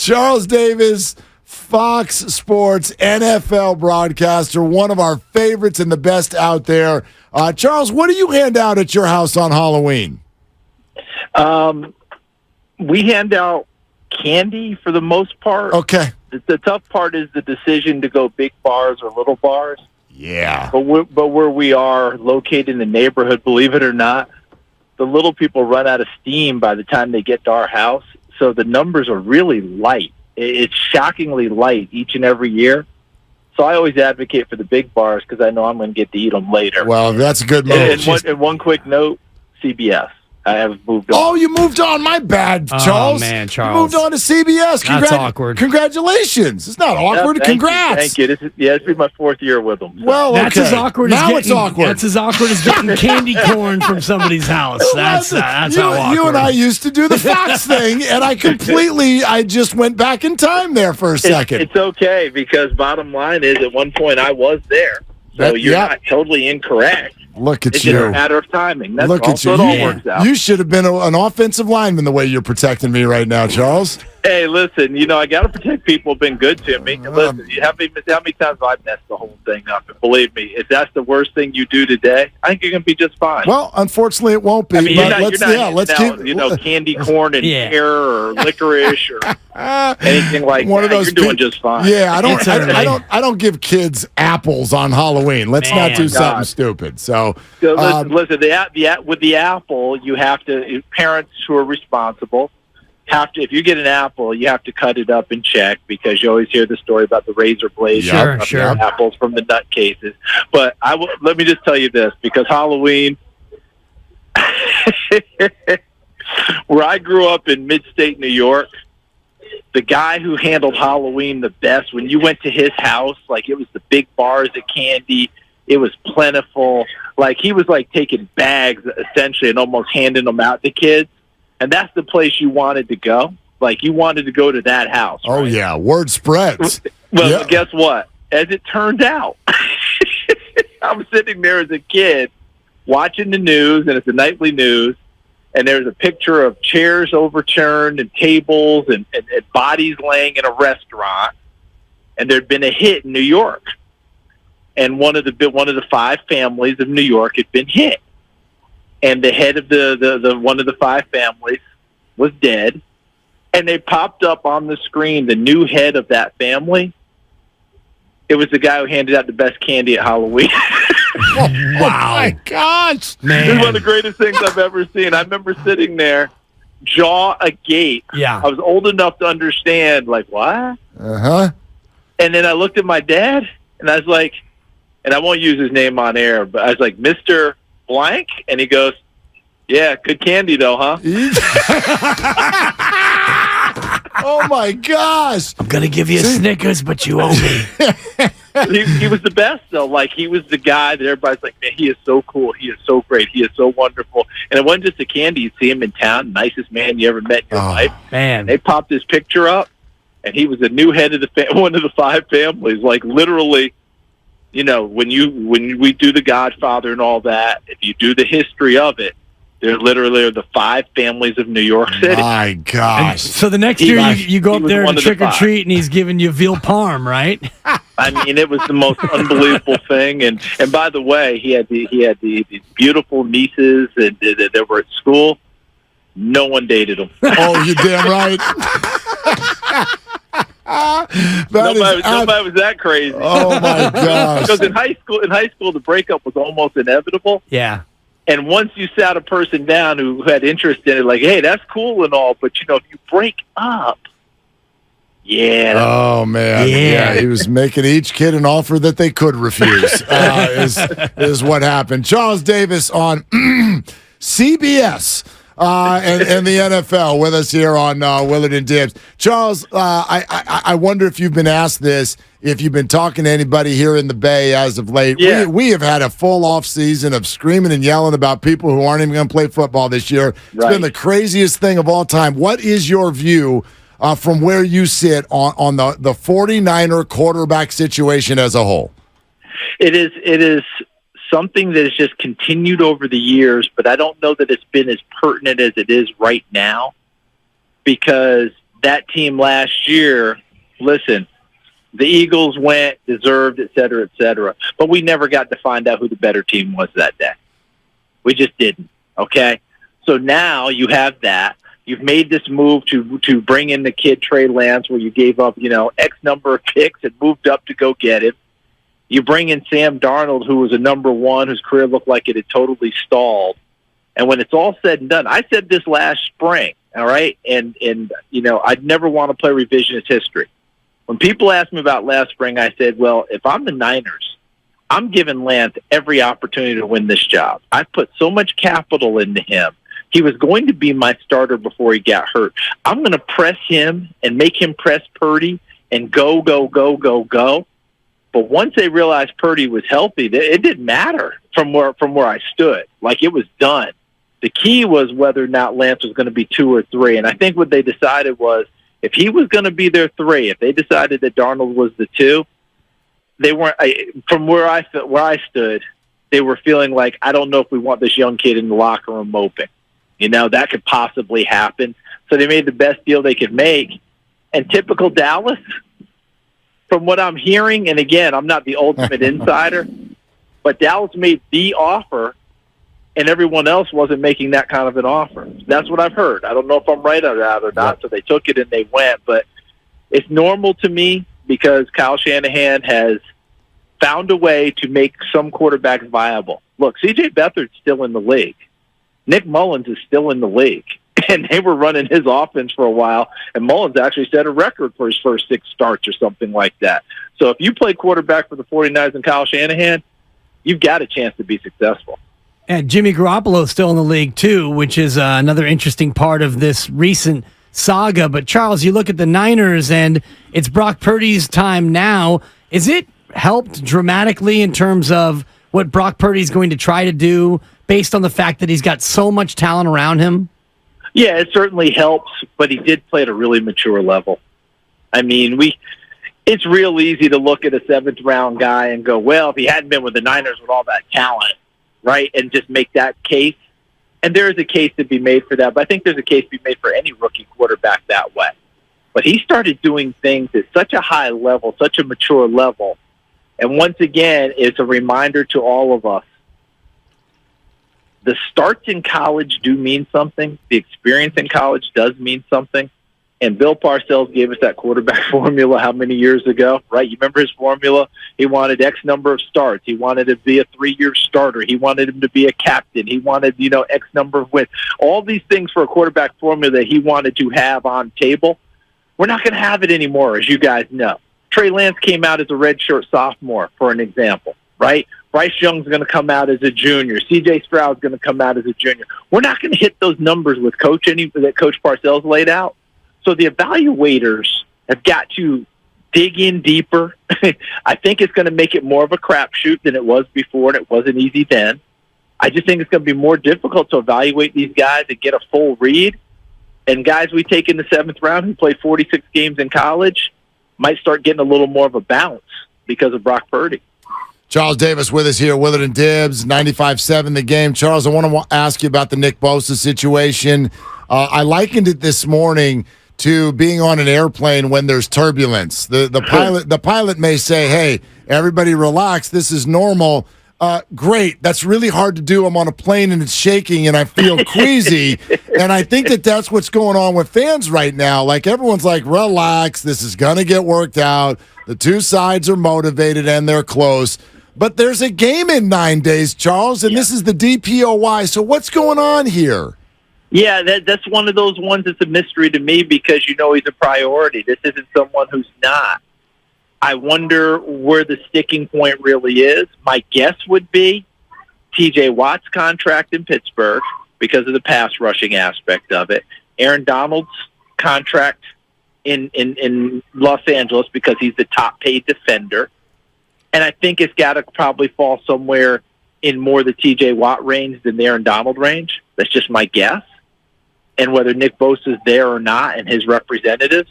Charles Davis, Fox Sports NFL broadcaster, one of our favorites and the best out there. Charles, what do you hand out at your house on Halloween? We hand out candy for the most part. Okay. The tough part is the decision to go big bars or little bars. Yeah. But where we are located in the neighborhood, believe it or not, the little people run out of steam by the time they get to our house. So the numbers are really light. It's shockingly light each and every year. So I always advocate for the big bars because I know I'm going to get to eat them later. Well, that's a good move. And one quick note, CBS. I have moved on. Oh, you moved on. My bad, Charles. Oh, man, Charles. You moved on to CBS. That's awkward. Congratulations. It's not awkward. Congrats. Thank you. This is my 4th year with them. So. Well, that's as awkward now as it's awkward. That's as awkward as getting candy corn from somebody's house. That's how awkward. You and I used to do the Fox thing, and I just went back in time there for a second. It's okay because bottom line is at one point I was there. So you're not totally incorrect. Look at it's you. It's just a matter of timing. That's Look all. at you. So it all works out. You should have been an offensive lineman the way you're protecting me right now, Charles. Hey, listen, I got to protect people who've been good to me. Listen, how many times I've messed the whole thing up? And believe me, if that's the worst thing you do today, I think you're going to be just fine. Well, unfortunately, it won't be. I mean, let's keep candy corn and pear or licorice or anything like one that. Of those you're doing just fine. Yeah, I don't give kids apples on Halloween. Let's not do something stupid. So listen, with the apple, you have to parents who are responsible. If you get an apple, you have to cut it up and check because you always hear the story about the razor blades, sure. apples from the nut cases. But let me just tell you this because Halloween, where I grew up in mid-state New York, the guy who handled Halloween the best, when you went to his house, like it was the big bars of candy, it was plentiful. Like he was like taking bags essentially and almost handing them out to kids. And that's the place you wanted to go. Like, you wanted to go to that house. Right? Oh, yeah. Word spreads. Well, guess what? As it turned out, I'm sitting there as a kid watching the news, and it's the nightly news, and there's a picture of chairs overturned and tables and bodies laying in a restaurant. And there'd been a hit in New York. And one of the 5 families of New York had been hit. And the head of the one of the 5 families was dead, and they popped up on the screen the new head of that family. It was the guy who handed out the best candy at Halloween. Wow! Oh my gosh, man! This is one of the greatest things I've ever seen. I remember sitting there, jaw agape. Yeah, I was old enough to understand, like what? And then I looked at my dad, and I was like, and I won't use his name on air, but I was like, Mr. Blank, and he goes, yeah, good candy though, huh? Oh my gosh, I'm gonna give you a Snickers, but you owe me. He was the best though. Like he was the guy that everybody's like, man, he is so cool, he is so great, he is so wonderful. And it wasn't just a candy; you'd see him in town, nicest man you ever met in your life. Man, they popped his picture up, and he was the new head of one of the 5 families. Like literally. When we do The Godfather and all that, if you do the history of it, there literally are the 5 families of New York City. My gosh! And so the next year you go up there to trick or treat, and he's giving you veal parm, right? I mean, it was the most unbelievable thing. And by the way, he had these beautiful nieces that were at school. No one dated him. Oh, you're damn right. Nobody was that crazy. Oh my gosh! Because in high school, the breakup was almost inevitable. Yeah. And once you sat a person down who had interest in it, like, hey, that's cool and all, but if you break up, yeah. Oh man, yeah. He was making each kid an offer that they could refuse. Is what happened. Charles Davis on CBS. And the NFL with us here on Willard and Dibs. Charles, I wonder if you've been asked this, if you've been talking to anybody here in the Bay as of late. Yeah. We have had a full off season of screaming and yelling about people who aren't even going to play football this year. It's been the craziest thing of all time. What is your view from where you sit on the 49er quarterback situation as a whole? It is something that has just continued over the years, but I don't know that it's been as pertinent as it is right now because that team last year, listen, the Eagles went, deserved, et cetera, but we never got to find out who the better team was that day. We just didn't, okay? So now you have that. You've made this move to bring in the kid Trey Lance where you gave up, X number of picks and moved up to go get him. You bring in Sam Darnold, who was a number one, whose career looked like it had totally stalled. And when it's all said and done, I said this last spring, all right? And I'd never want to play revisionist history. When people asked me about last spring, I said, well, if I'm the Niners, I'm giving Lance every opportunity to win this job. I put so much capital into him. He was going to be my starter before he got hurt. I'm going to press him and make him press Purdy and go. But once they realized Purdy was healthy, it didn't matter from where I stood. Like, it was done. The key was whether or not Lance was going to be 2 or 3. And I think what they decided was, if he was going to be their 3, if they decided that Darnold was the 2, they weren't. From where I stood, they were feeling like, I don't know if we want this young kid in the locker room moping. That could possibly happen. So they made the best deal they could make. And typical Dallas, from what I'm hearing, and again, I'm not the ultimate insider, but Dallas made the offer, and everyone else wasn't making that kind of an offer. That's what I've heard. I don't know if I'm right on that or not, so they took it and they went. But it's normal to me because Kyle Shanahan has found a way to make some quarterbacks viable. Look, C.J. Beathard's still in the league. Nick Mullins is still in the league. And they were running his offense for a while, and Mullins actually set a record for his first 6 starts or something like that. So if you play quarterback for the 49ers and Kyle Shanahan, you've got a chance to be successful. And Jimmy Garoppolo's still in the league, too, which is another interesting part of this recent saga. But, Charles, you look at the Niners, and it's Brock Purdy's time now. Is it helped dramatically in terms of what Brock Purdy's going to try to do based on the fact that he's got so much talent around him? Yeah, it certainly helps, but he did play at a really mature level. I mean, it's real easy to look at a 7th-round guy and go, well, if he hadn't been with the Niners with all that talent, right, and just make that case. And there is a case to be made for that, but I think there's a case to be made for any rookie quarterback that way. But he started doing things at such a high level, such a mature level. And once again, it's a reminder to all of us, the starts in college do mean something. The experience in college does mean something. And Bill Parcells gave us that quarterback formula how many years ago, right? You remember his formula? He wanted X number of starts. He wanted to be a 3-year starter. He wanted him to be a captain. He wanted, X number of wins. All these things for a quarterback formula that he wanted to have on table. We're not going to have it anymore, as you guys know. Trey Lance came out as a redshirt sophomore, for an example, right? Bryce Young's going to come out as a junior. C.J. Stroud's going to come out as a junior. We're not going to hit those numbers with that Coach Parcells laid out. So the evaluators have got to dig in deeper. I think it's going to make it more of a crapshoot than it was before, and it wasn't easy then. I just think it's going to be more difficult to evaluate these guys and get a full read. And guys we take in the 7th round who play 46 games in college might start getting a little more of a bounce because of Brock Purdy. Charles Davis with us here, Willard and Dibs, 95.7 The Game. Charles, I want to ask you about the Nick Bosa situation. I likened it this morning to being on an airplane when there's turbulence. The pilot may say, hey, everybody relax, this is normal. Great, that's really hard to do. I'm on a plane and it's shaking and I feel queasy. And I think that's what's going on with fans right now. Like, everyone's like, relax, this is going to get worked out. The two sides are motivated and they're close. But there's a game in 9 days, Charles, and This is the DPOY. So what's going on here? Yeah, that's one of those ones that's a mystery to me because he's a priority. This isn't someone who's not. I wonder where the sticking point really is. My guess would be T.J. Watt's contract in Pittsburgh because of the pass rushing aspect of it. Aaron Donald's contract in Los Angeles because he's the top paid defender. And I think it's got to probably fall somewhere in more the T.J. Watt range than the Aaron Donald range. That's just my guess. And whether Nick Bosa is there or not and his representatives.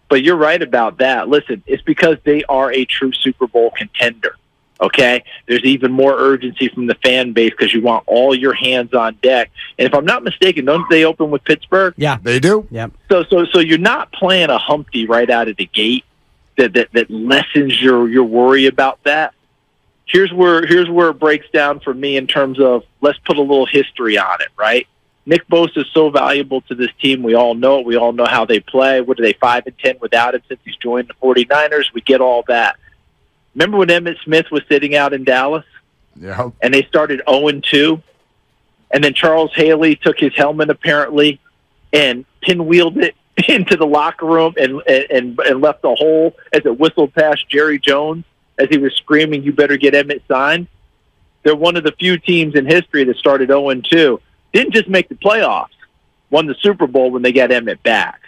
But you're right about that. Listen, it's because they are a true Super Bowl contender. Okay, there's even more urgency from the fan base because you want all your hands on deck. And if I'm not mistaken, don't they open with Pittsburgh? Yeah, They do. Yep. So you're not playing a Humpty right out of the gate that lessens your worry about that. Here's where it breaks down for me in terms of let's put a little history on it, right? Nick Bosa is so valuable to this team. We all know it. We all know how they play. What are they, 5-10 without him since he's joined the 49ers? We get all that. Remember when Emmitt Smith was sitting out in Dallas? Yeah. And they started 0-2? And then Charles Haley took his helmet, apparently, and pinwheeled it into the locker room and left a hole as it whistled past Jerry Jones as he was screaming, "You better get Emmitt signed." They're one of the few teams in history that started 0-2. Didn't just make the playoffs, won the Super Bowl when they got Emmitt back.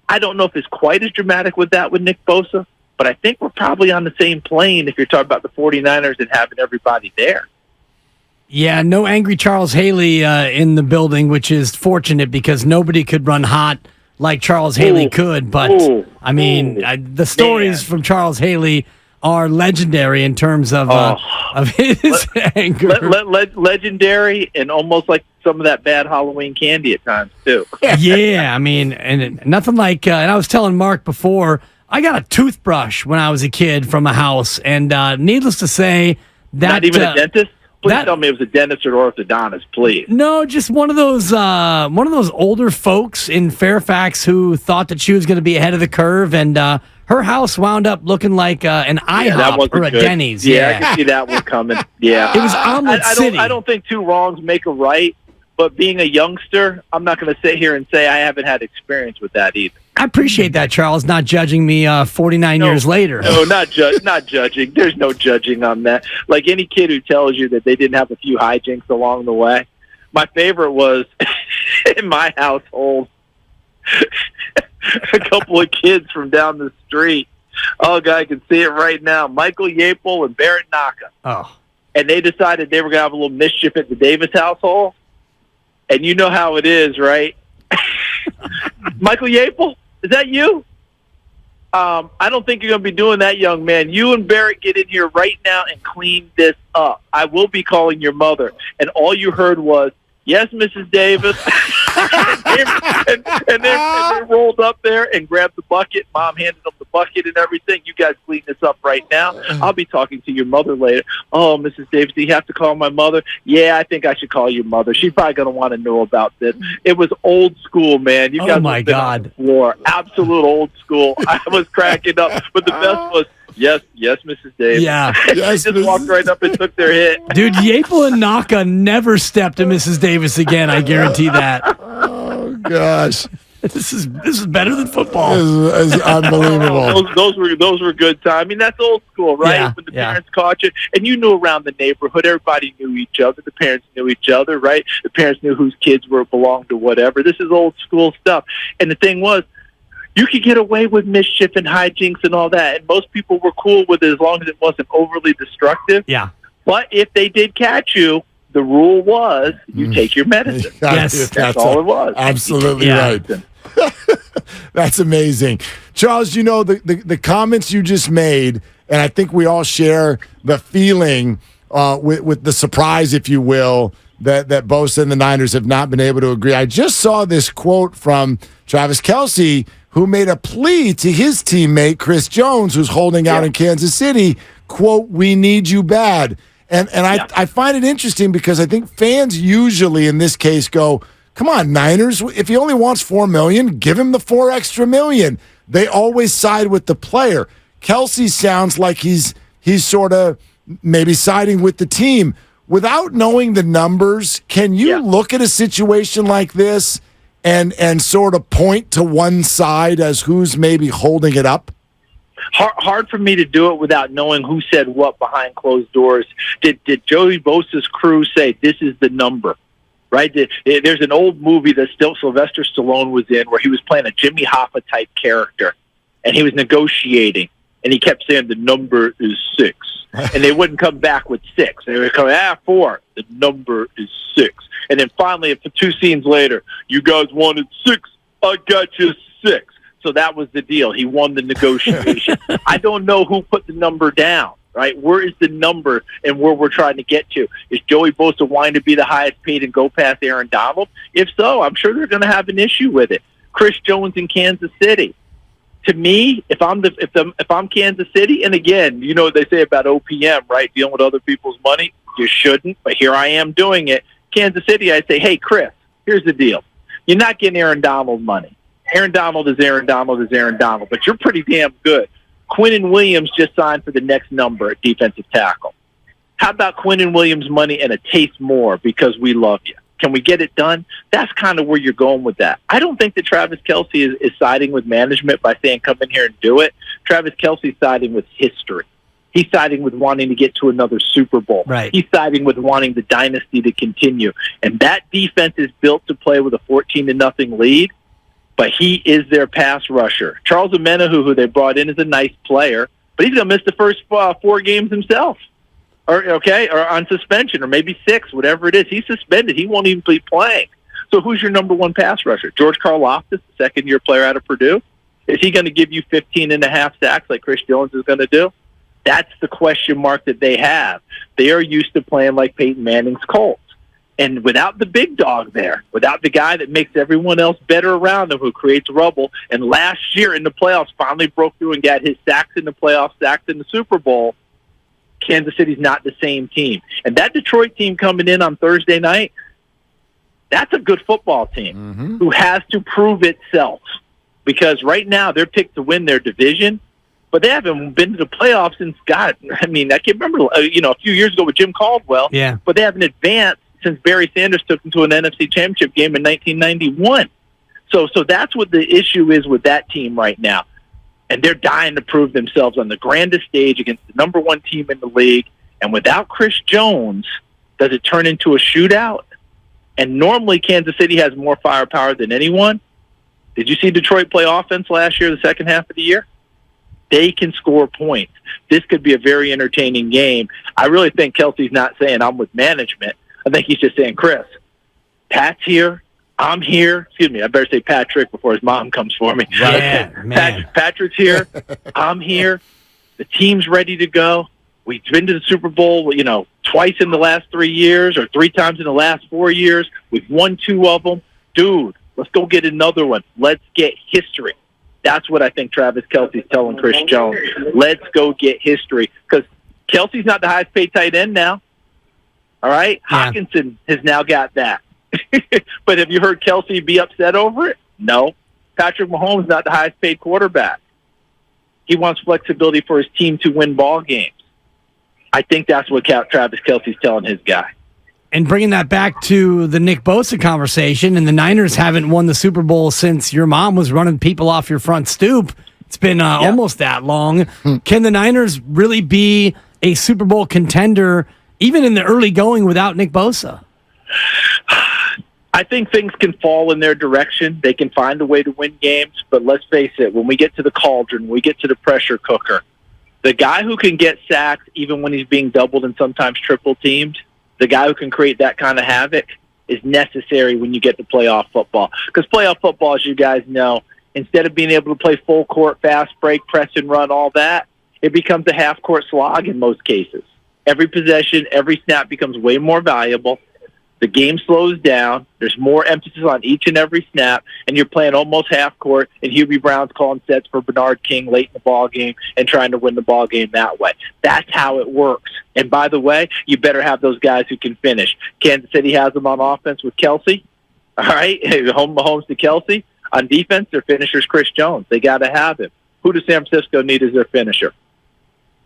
I don't know if it's quite as dramatic with that with Nick Bosa, but I think we're probably on the same plane if you're talking about the 49ers and having everybody there. Yeah, no angry Charles Haley in the building, which is fortunate because nobody could run hot like Charles Haley could. But, I mean, the stories from Charles Haley are legendary in terms of his anger. Legendary and almost like some of that bad Halloween candy at times, too. Yeah, I mean, and nothing like, and I was telling Mark before, I got a toothbrush when I was a kid from a house, and needless to say, that not even a dentist. Please tell me it was a dentist or orthodontist, please. No, just one of those older folks in Fairfax who thought that she was going to be ahead of the curve, and her house wound up looking like an IHOP or a Denny's. Yeah, I can see that one coming. Yeah, it was Omelet City. I don't think two wrongs make a right. But being a youngster, I'm not going to sit here and say I haven't had experience with that either. I appreciate that, Charles, not judging me 49 years later. No, not judging. There's no judging on that. Like any kid who tells you that they didn't have a few hijinks along the way. My favorite was in my household, a couple of kids from down the street. Oh, God, I can see it right now. Michael Yapel and Barrett Naka. Oh. And they decided they were going to have a little mischief at the Davis household. And you know how it is, right? Michael Yapel, is that you? I don't think you're going to be doing that, young man. You and Barrett get in here right now and clean this up. I will be calling your mother. And all you heard was, "Yes, Mrs. Davis." and they rolled up there and grabbed the bucket. Mom handed them the bucket and everything. "You guys clean this up right now. I'll be talking to your mother later." "Oh, Mrs. Davis, do you have to call my mother?" "Yeah, I think I should call your mother. She's probably going to want to know about this." It was old school, man. You guys my God. On the floor. Absolute old school. I was cracking up. But the best was, Yes, Mrs. Davis. Yeah. Yes, They just walked right up and took their hit. Dude, Yapel and Naka never stepped to Mrs. Davis again, I guarantee that. Oh, gosh. This is better than football. This is unbelievable. Those were good times. I mean, that's old school, right? Yeah, When the parents caught you, and you knew around the neighborhood, everybody knew each other. The parents knew each other, right? The parents knew whose kids belonged to whatever. This is old school stuff. And the thing was, you could get away with mischief and hijinks and all that, and most people were cool with it as long as it wasn't overly destructive. Yeah. But if they did catch you, the rule was you take your medicine. Yes. That's all it was. Absolutely right. That's amazing. Charles, you know, the comments you just made, and I think we all share the feeling with the surprise, if you will, that Bosa and the Niners have not been able to agree. I just saw this quote from Travis Kelce, who made a plea to his teammate, Chris Jones, who's holding out in Kansas City, quote, "We need you bad." And I find it interesting because I think fans usually in this case go, "Come on, Niners, if he only wants $4 million, give him the $4 extra million." They always side with the player. Kelce sounds like he's sort of maybe siding with the team. Without knowing the numbers, can you look at a situation like this and sort of point to one side as who's maybe holding it up? Hard for me to do it without knowing who said what behind closed doors. Did Joey Bosa's crew say this is the number? Right? There's an old movie that still Sylvester Stallone was in where he was playing a Jimmy Hoffa type character, and he was negotiating, and he kept saying the number is 6. And they wouldn't come back with 6. They would come, 4. The number is 6. And then finally, for 2 scenes later, "You guys wanted 6. I got you 6. So that was the deal. He won the negotiation. I don't know who put the number down. right? Where is the number and where we're trying to get to? Is Joey Bosa wanting to be the highest paid and go past Aaron Donald? If so, I'm sure they're going to have an issue with it. Chris Jones in Kansas City. To me, if I'm Kansas City, and again, you know what they say about OPM, right? Dealing with other people's money, you shouldn't, but here I am doing it. Kansas City, I say, hey, Chris, here's the deal. You're not getting Aaron Donald money. Aaron Donald is Aaron Donald is Aaron Donald, but you're pretty damn good. Quinnen Williams just signed for the next number at defensive tackle. How about Quinnen Williams' money and a taste more because we love you? Can we get it done? That's kind of where you're going with that. I don't think that Travis Kelce is siding with management by saying come in here and do it. Travis Kelce's siding with history. He's siding with wanting to get to another Super Bowl. Right. He's siding with wanting the dynasty to continue. And that defense is built to play with a 14-0 lead, but he is their pass rusher. Charles Omenihu, who they brought in, is a nice player, but he's going to miss the first 4 games himself. Or on suspension, or maybe 6, whatever it is. He's suspended. He won't even be playing. So who's your number one pass rusher? George Karlaftis, the second-year player out of Purdue? Is he going to give you 15.5 sacks like Chris Jones is going to do? That's the question mark that they have. They are used to playing like Peyton Manning's Colts. And without the big dog there, without the guy that makes everyone else better around him, who creates rubble, and last year in the playoffs finally broke through and got his sacks in the playoffs, sacks in the Super Bowl, Kansas City's not the same team. And that Detroit team coming in on Thursday night, that's a good football team who has to prove itself. Because right now they're picked to win their division, but they haven't been to the playoffs since, God, I mean, I can't remember, a few years ago with Jim Caldwell. Yeah. But they haven't advanced since Barry Sanders took them to an NFC Championship game in 1991. So that's what the issue is with that team right now. And they're dying to prove themselves on the grandest stage against the number one team in the league. And without Chris Jones, does it turn into a shootout? And normally Kansas City has more firepower than anyone. Did you see Detroit play offense last year, the second half of the year? They can score points. This could be a very entertaining game. I really think Kelce's not saying I'm with management. I think he's just saying, Chris, Pat's here. I'm here. Excuse me, I better say Patrick before his mom comes for me. Yeah, man. Patrick's here. I'm here. The team's ready to go. We've been to the Super Bowl, twice in the last 3 years or 3 times in the last 4 years. We've won 2 of them. Dude, let's go get another one. Let's get history. That's what I think Travis Kelce's telling Chris Jones. Let's go get history. Because Kelce's not the highest paid tight end now. All right? Yeah. Hockenson has now got that. But have you heard Kelce be upset over it? No. Patrick Mahomes is not the highest paid quarterback. He wants flexibility for his team to win ball games. I think that's what Travis Kelce's telling his guy. And bringing that back to the Nick Bosa conversation, and the Niners haven't won the Super Bowl since your mom was running people off your front stoop. It's been almost that long. Can the Niners really be a Super Bowl contender even in the early going without Nick Bosa? I think things can fall in their direction. They can find a way to win games, but let's face it, when we get to the cauldron, when we get to the pressure cooker, the guy who can get sacked even when he's being doubled and sometimes triple teamed, the guy who can create that kind of havoc is necessary when you get to playoff football. Because playoff football, as you guys know, instead of being able to play full court, fast break, press and run, all that, it becomes a half court slog in most cases. Every possession, every snap becomes way more valuable. The game slows down. There's more emphasis on each and every snap, and you're playing almost half court, and Hubie Brown's calling sets for Bernard King late in the ball game and trying to win the ball game that way. That's how it works. And by the way, you better have those guys who can finish. Kansas City has them on offense with Kelce. All right, Mahomes to Kelce. On defense, their finisher's Chris Jones. They got to have him. Who does San Francisco need as their finisher?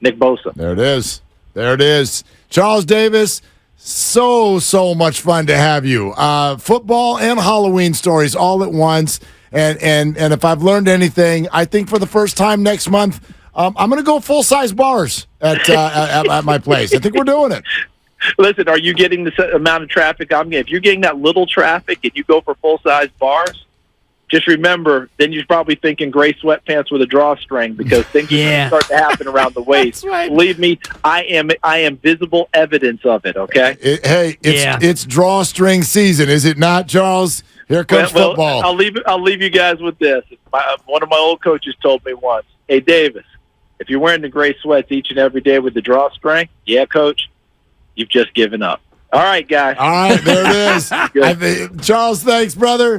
Nick Bosa. There it is. There it is. Charles Davis, so much fun to have you. Football and Halloween stories all at once. And if I've learned anything, I think for the first time next month, I'm going to go full-size bars at my place. I think we're doing it. Listen, are you getting the amount of traffic I'm getting? If you're getting that little traffic and you go for full-size bars, just remember, then you're probably thinking gray sweatpants with a drawstring because things are going to start to happen around the waist. Right. Believe me, I am visible evidence of it, okay? It's drawstring season, is it not, Charles? Here comes football. I'll leave you guys with this. One of my old coaches told me once, hey, Davis, If you're wearing the gray sweats each and every day with the drawstring, yeah, Coach, you've just given up. All right, guys. All right, there it is. Charles, thanks, brother.